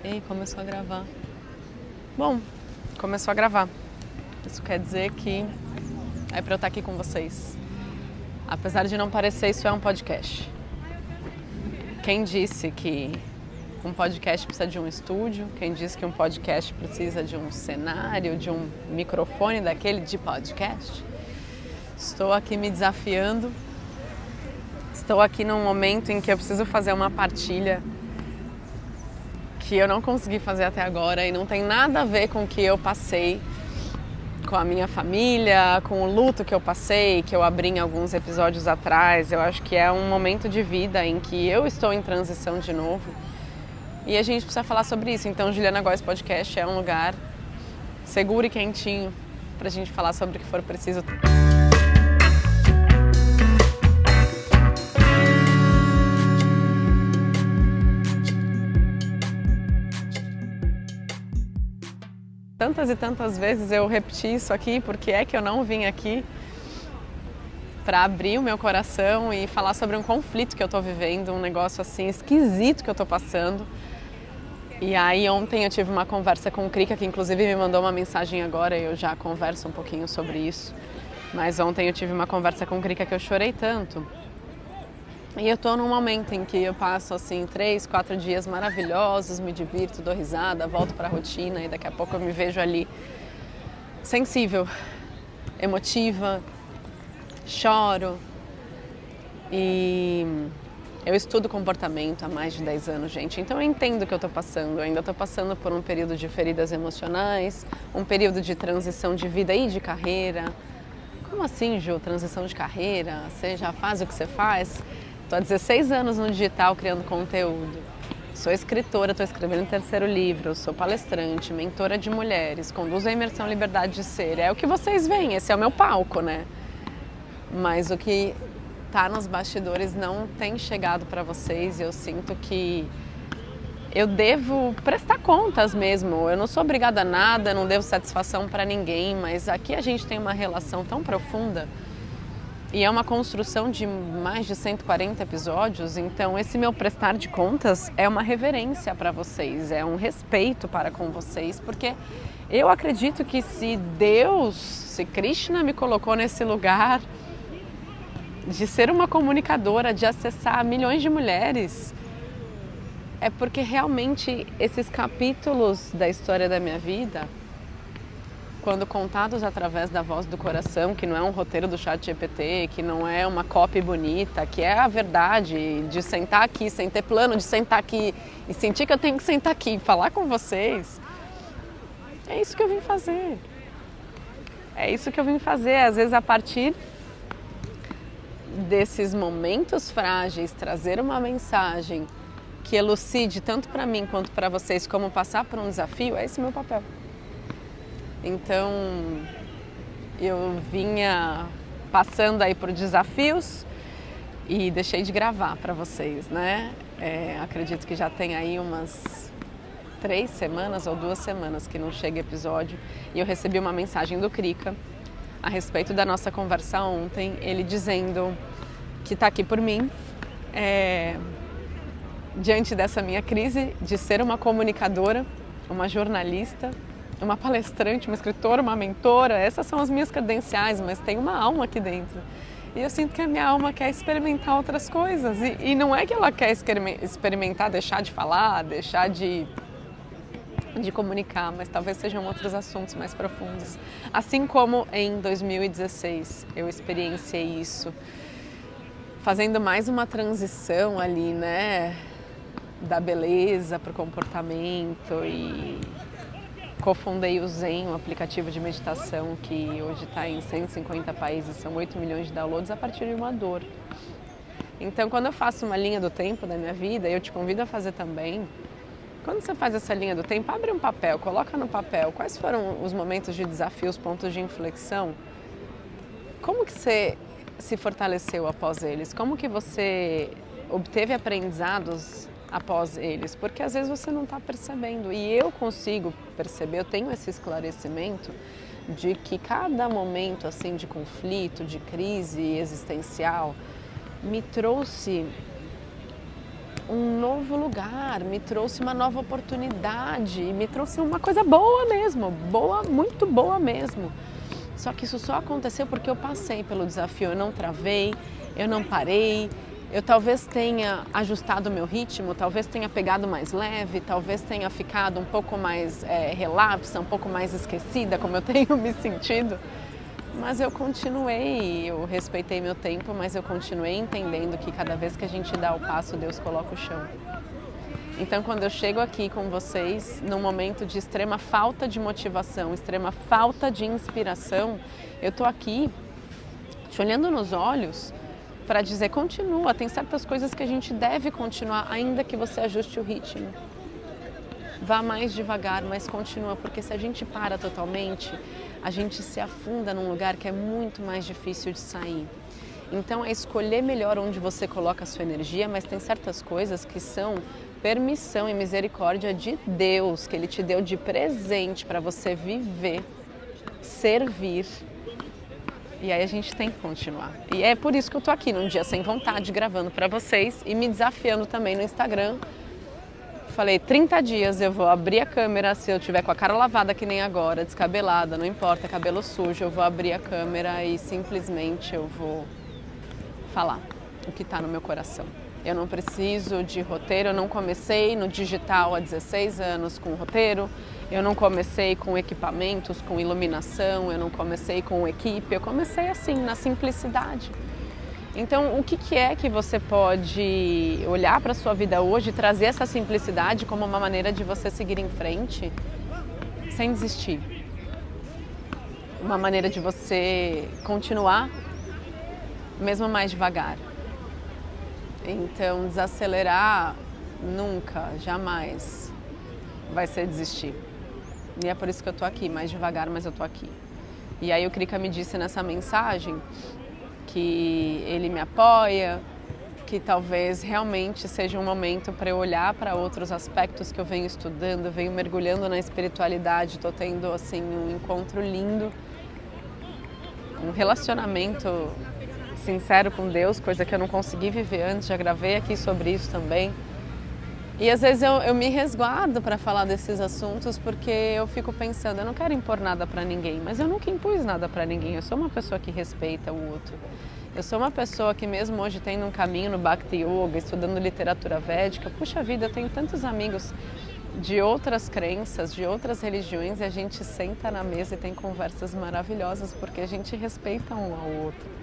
Ei, começou a gravar. Bom, começou a gravar. Isso quer dizer que é pra eu estar aqui com vocês. Apesar de não parecer, isso é um podcast. Quem disse que um podcast precisa de um estúdio? Quem disse que um podcast precisa de um cenário, de um microfone daquele de podcast? Estou aqui me desafiando. Estou aqui num momento em que eu preciso fazer uma partilha que eu não consegui fazer até agora e não tem nada a ver com o que eu passei com a minha família, com o luto que eu passei, que eu abri em alguns episódios atrás. Eu acho que é um momento de vida em que eu estou em transição de novo e a gente precisa falar sobre isso. Então, Juliana Góes Podcast é um lugar seguro e quentinho pra gente falar sobre o que for preciso. Tantas e tantas vezes eu repeti isso aqui, porque é que eu não vim aqui para abrir o meu coração e falar sobre um conflito que eu tô vivendo, um negócio assim esquisito que eu tô passando. E aí ontem eu tive uma conversa com o Krika, que inclusive me mandou uma mensagem agora, e eu já converso um pouquinho sobre isso. Mas ontem eu tive uma conversa com o Krika que eu chorei tanto. E eu tô num momento em que eu passo assim 3, 4 dias maravilhosos, me divirto, dou risada, volto pra rotina e daqui a pouco eu me vejo ali sensível, emotiva, choro. E eu estudo comportamento há mais de 10 anos, gente, então eu entendo o que eu tô passando. Eu ainda tô passando por um período de feridas emocionais, um período de transição de vida e de carreira. Como assim, Ju, transição de carreira? Você já faz o que você faz? Estou há 16 anos no digital criando conteúdo. Sou escritora, estou escrevendo o 3º livro, sou palestrante, mentora de mulheres, conduzo a imersão Liberdade de Ser. É o que vocês veem, esse é o meu palco, né? Mas o que está nos bastidores não tem chegado para vocês e eu sinto que eu devo prestar contas mesmo. Eu não sou obrigada a nada, não devo satisfação para ninguém, mas aqui a gente tem uma relação tão profunda. E é uma construção de mais de 140 episódios, então esse meu prestar de contas é uma reverência para vocês, é um respeito para com vocês, porque eu acredito que se Deus, se Krishna me colocou nesse lugar de ser uma comunicadora, de acessar milhões de mulheres, é porque realmente esses capítulos da história da minha vida, quando contados através da voz do coração, que não é um roteiro do ChatGPT, que não é uma copy bonita, que é a verdade de sentar aqui, sem ter plano de sentar aqui e sentir que eu tenho que sentar aqui e falar com vocês, é isso que eu vim fazer. É isso que eu vim fazer, às vezes a partir desses momentos frágeis, trazer uma mensagem que elucide tanto para mim quanto para vocês como passar por um desafio, é esse meu papel. Então, eu vinha passando aí por desafios e deixei de gravar para vocês, né? Acredito que já tem aí umas 3 semanas ou 2 semanas que não chega episódio e eu recebi uma mensagem do Krika a respeito da nossa conversa ontem, ele dizendo que está aqui por mim, diante dessa minha crise de ser uma comunicadora, uma jornalista, uma palestrante, uma escritora, uma mentora. Essas são as minhas credenciais, mas tem uma alma aqui dentro. E eu sinto que a minha alma quer experimentar outras coisas. E não é que ela quer experimentar, deixar de falar, deixar de comunicar, mas talvez sejam outros assuntos mais profundos. Assim como em 2016 eu experienciei isso, fazendo mais uma transição ali, né? Da beleza para o comportamento e cofundei o Zen, um aplicativo de meditação que hoje está em 150 países, são 8 milhões de downloads a partir de uma dor. Então, quando eu faço uma linha do tempo da minha vida, eu te convido a fazer também. Quando você faz essa linha do tempo, abre um papel, coloca no papel quais foram os momentos de desafio, os pontos de inflexão. Como que você se fortaleceu após eles? Como que você obteve aprendizados após eles, porque às vezes você não está percebendo e eu consigo perceber, eu tenho esse esclarecimento de que cada momento assim de conflito, de crise existencial me trouxe um novo lugar, me trouxe uma nova oportunidade, me trouxe uma coisa boa mesmo, boa, muito boa mesmo. Só que isso só aconteceu porque eu passei pelo desafio, eu não travei, eu não parei, eu talvez tenha ajustado o meu ritmo, talvez tenha pegado mais leve, talvez tenha ficado um pouco mais relapsa, um pouco mais esquecida, como eu tenho me sentido. Mas eu continuei, eu respeitei meu tempo, mas eu continuei entendendo que cada vez que a gente dá o passo, Deus coloca o chão. Então, quando eu chego aqui com vocês, num momento de extrema falta de motivação, extrema falta de inspiração, eu tô aqui te olhando nos olhos para dizer, continua, tem certas coisas que a gente deve continuar, ainda que você ajuste o ritmo. Vá mais devagar, mas continua, porque se a gente para totalmente, a gente se afunda num lugar que é muito mais difícil de sair. Então é escolher melhor onde você coloca a sua energia, mas tem certas coisas que são permissão e misericórdia de Deus, que Ele te deu de presente para você viver, servir. E aí a gente tem que continuar. E é por isso que eu tô aqui num dia sem vontade, gravando para vocês e me desafiando também no Instagram. Falei, 30 dias eu vou abrir a câmera, se eu tiver com a cara lavada que nem agora, descabelada, não importa, cabelo sujo, eu vou abrir a câmera e simplesmente eu vou falar o que está no meu coração. Eu não preciso de roteiro, eu não comecei no digital há 16 anos com roteiro, eu não comecei com equipamentos, com iluminação, eu não comecei com equipe, eu comecei assim, na simplicidade. Então, o que é que você pode olhar para a sua vida hoje e trazer essa simplicidade como uma maneira de você seguir em frente sem desistir? Uma maneira de você continuar, mesmo mais devagar. Então, desacelerar nunca, jamais vai ser desistir. E é por isso que eu tô aqui, mais devagar, mas eu tô aqui. E aí o Krika me disse nessa mensagem que ele me apoia, que talvez realmente seja um momento para eu olhar para outros aspectos que eu venho estudando, venho mergulhando na espiritualidade, estou tendo assim um encontro lindo, um relacionamento sincero com Deus, coisa que eu não consegui viver antes, já gravei aqui sobre isso também. E às vezes eu me resguardo para falar desses assuntos porque eu fico pensando, eu não quero impor nada para ninguém, mas eu nunca impus nada para ninguém, eu sou uma pessoa que respeita o outro. Eu sou uma pessoa que mesmo hoje tendo um caminho no Bhakti Yoga, estudando literatura védica, puxa vida, eu tenho tantos amigos de outras crenças, de outras religiões e a gente senta na mesa e tem conversas maravilhosas porque a gente respeita um ao outro.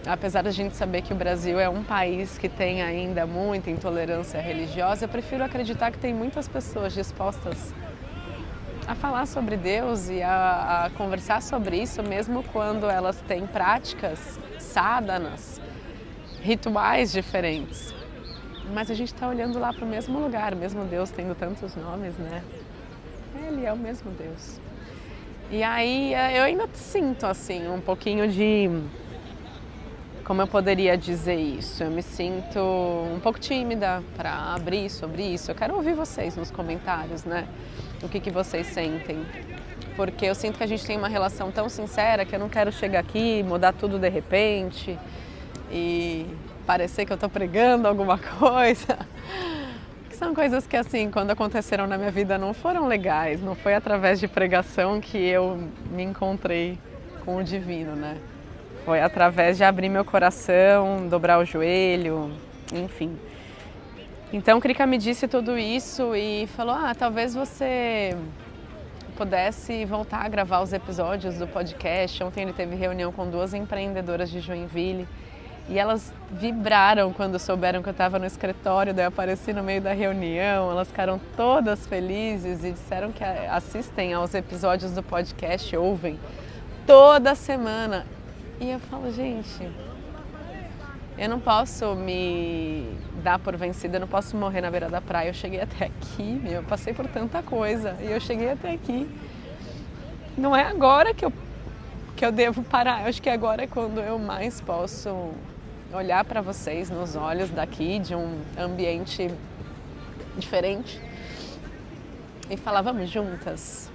Apesar da gente saber que o Brasil é um país que tem ainda muita intolerância religiosa, eu prefiro acreditar que tem muitas pessoas dispostas a falar sobre Deus e a conversar sobre isso, mesmo quando elas têm práticas sádanas, rituais diferentes. Mas a gente está olhando lá para o mesmo lugar, mesmo Deus tendo tantos nomes, né? Ele é o mesmo Deus. E aí eu ainda sinto assim um pouquinho de... Como eu poderia dizer isso? Eu me sinto um pouco tímida para abrir sobre isso. Eu quero ouvir vocês nos comentários, né? O que vocês sentem. Porque eu sinto que a gente tem uma relação tão sincera que eu não quero chegar aqui, mudar tudo de repente e parecer que eu estou pregando alguma coisa. Que são coisas que, assim, quando aconteceram na minha vida não foram legais. Não foi através de pregação que eu me encontrei com o divino, né? Foi através de abrir meu coração, dobrar o joelho, enfim. Então, o Krika me disse tudo isso e falou, talvez você pudesse voltar a gravar os episódios do podcast. Ontem ele teve reunião com 2 empreendedoras de Joinville e elas vibraram quando souberam que eu estava no escritório, daí eu apareci no meio da reunião, elas ficaram todas felizes e disseram que assistem aos episódios do podcast, ouvem toda semana. E eu falo, gente, eu não posso me dar por vencida, eu não posso morrer na beira da praia. Eu cheguei até aqui, eu passei por tanta coisa e eu cheguei até aqui. Não é agora que eu devo parar, eu acho que agora é quando eu mais posso olhar para vocês nos olhos daqui, de um ambiente diferente e falar, vamos juntas.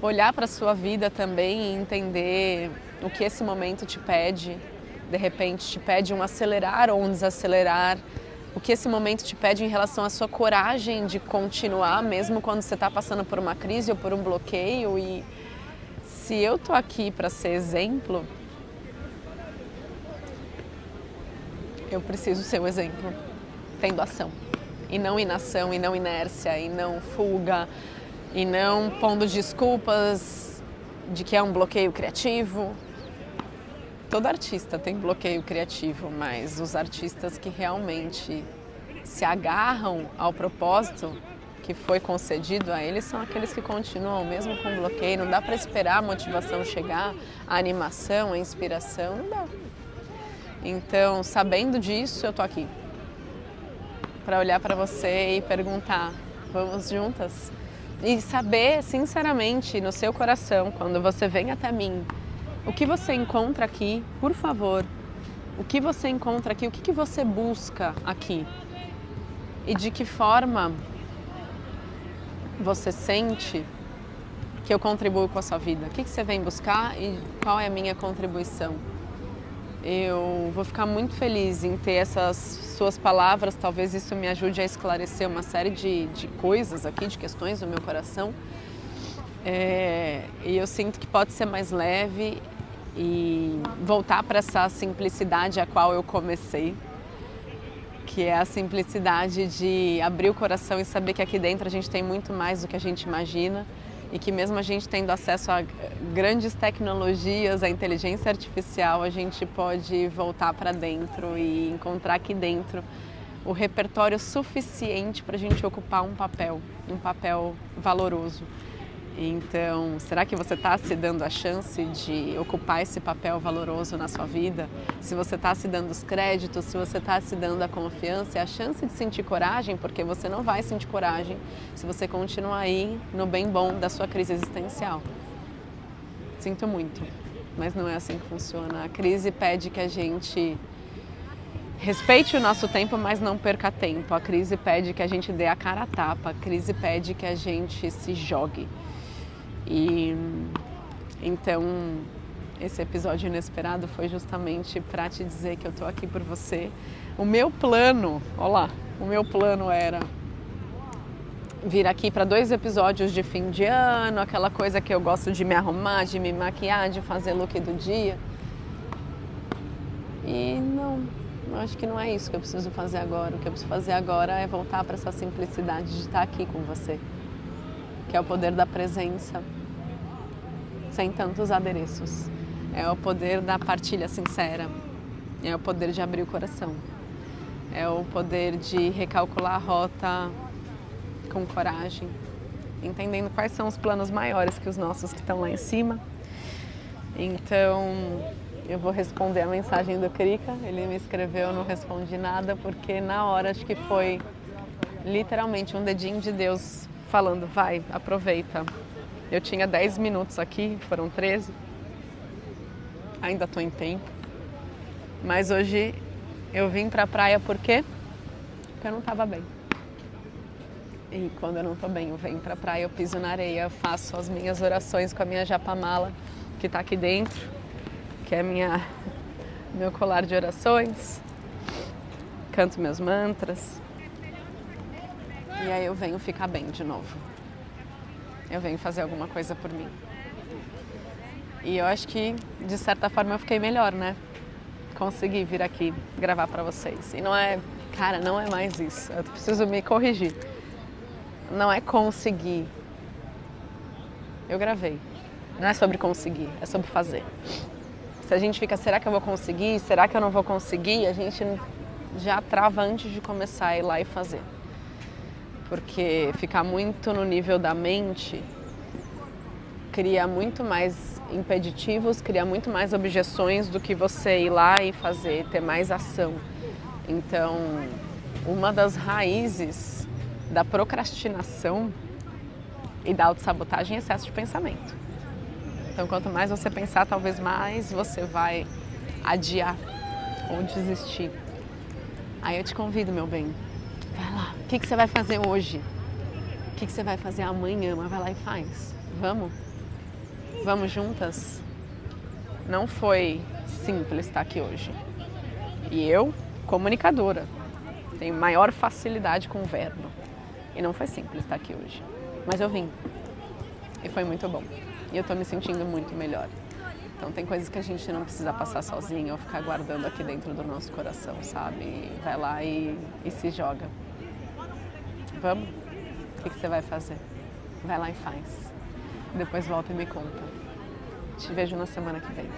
Olhar para a sua vida também e entender o que esse momento te pede, de repente te pede um acelerar ou um desacelerar, o que esse momento te pede em relação à sua coragem de continuar, mesmo quando você está passando por uma crise ou por um bloqueio. E se eu tô aqui para ser exemplo, eu preciso ser um exemplo, tendo ação, e não inação, e não inércia, e não fuga, e não pondo desculpas de que é um bloqueio criativo. Todo artista tem bloqueio criativo, mas os artistas que realmente se agarram ao propósito que foi concedido a eles são aqueles que continuam mesmo com bloqueio. Não dá para esperar a motivação chegar, a animação, a inspiração, não dá. Então, sabendo disso, eu tô aqui para olhar para você e perguntar, vamos juntas? E saber, sinceramente, no seu coração, quando você vem até mim, o que você encontra aqui, por favor, o que você encontra aqui, o que você busca aqui? E de que forma você sente que eu contribuo com a sua vida? O que você vem buscar e qual é a minha contribuição? Eu vou ficar muito feliz em ter essas suas palavras, talvez isso me ajude a esclarecer uma série de coisas aqui, de questões no meu coração. E eu sinto que pode ser mais leve e voltar para essa simplicidade a qual eu comecei, que é a simplicidade de abrir o coração e saber que aqui dentro a gente tem muito mais do que a gente imagina. E que mesmo a gente tendo acesso a grandes tecnologias, a inteligência artificial, a gente pode voltar para dentro e encontrar aqui dentro o repertório suficiente para a gente ocupar um papel valoroso. Então, será que você está se dando a chance de ocupar esse papel valoroso na sua vida? Se você está se dando os créditos, se você está se dando a confiança e a chance de sentir coragem, porque você não vai sentir coragem se você continuar aí no bem bom da sua crise existencial. Sinto muito, mas não é assim que funciona. A crise pede que a gente respeite o nosso tempo, mas não perca tempo. A crise pede que a gente dê a cara a tapa. A crise pede que a gente se jogue. E então esse episódio inesperado foi justamente para te dizer que eu tô aqui por você. O meu plano era vir aqui para 2 episódios de fim de ano, aquela coisa que eu gosto de me arrumar, de me maquiar, de fazer look do dia. E não, eu acho que não é isso que eu preciso fazer agora. O que eu preciso fazer agora é voltar para essa simplicidade de estar aqui com você, que é o poder da presença, sem tantos adereços. É o poder da partilha sincera, é o poder de abrir o coração, é o poder de recalcular a rota com coragem, entendendo quais são os planos maiores que os nossos que estão lá em cima. Então, eu vou responder a mensagem do Krika. Ele me escreveu, eu não respondi nada, porque na hora acho que foi literalmente um dedinho de Deus falando, vai, aproveita. Eu tinha 10 minutos aqui, foram 13. Ainda estou em tempo. Mas hoje eu vim pra praia por quê? Porque eu não estava bem. E quando eu não estou bem, eu venho pra praia, eu piso na areia, faço as minhas orações com a minha japamala, que está aqui dentro, que é meu colar de orações. Canto meus mantras. E aí eu venho ficar bem de novo. Eu venho fazer alguma coisa por mim. E eu acho que, de certa forma, eu fiquei melhor, né? Consegui vir aqui gravar pra vocês. E não é mais isso. Eu preciso me corrigir. Não é conseguir. Eu gravei. Não é sobre conseguir, é sobre fazer. Se a gente fica, será que eu vou conseguir? Será que eu não vou conseguir? A gente já trava antes de começar a ir lá e fazer. Porque ficar muito no nível da mente cria muito mais impeditivos, cria muito mais objeções do que você ir lá e fazer, ter mais ação. Então, uma das raízes da procrastinação e da autossabotagem é excesso de pensamento. Então, quanto mais você pensar, talvez mais você vai adiar ou desistir. Aí eu te convido, meu bem, vai lá. O que você vai fazer hoje? O que você vai fazer amanhã? Mas vai lá e faz. Vamos? Vamos juntas? Não foi simples estar aqui hoje. E eu, comunicadora, tenho maior facilidade com o verbo. E não foi simples estar aqui hoje. Mas eu vim. E foi muito bom. E eu tô me sentindo muito melhor. Então tem coisas que a gente não precisa passar sozinho ou ficar guardando aqui dentro do nosso coração, sabe? Vai lá e se joga. Vamos? O que você vai fazer? Vai lá e faz. Depois volta e me conta. Te vejo na semana que vem.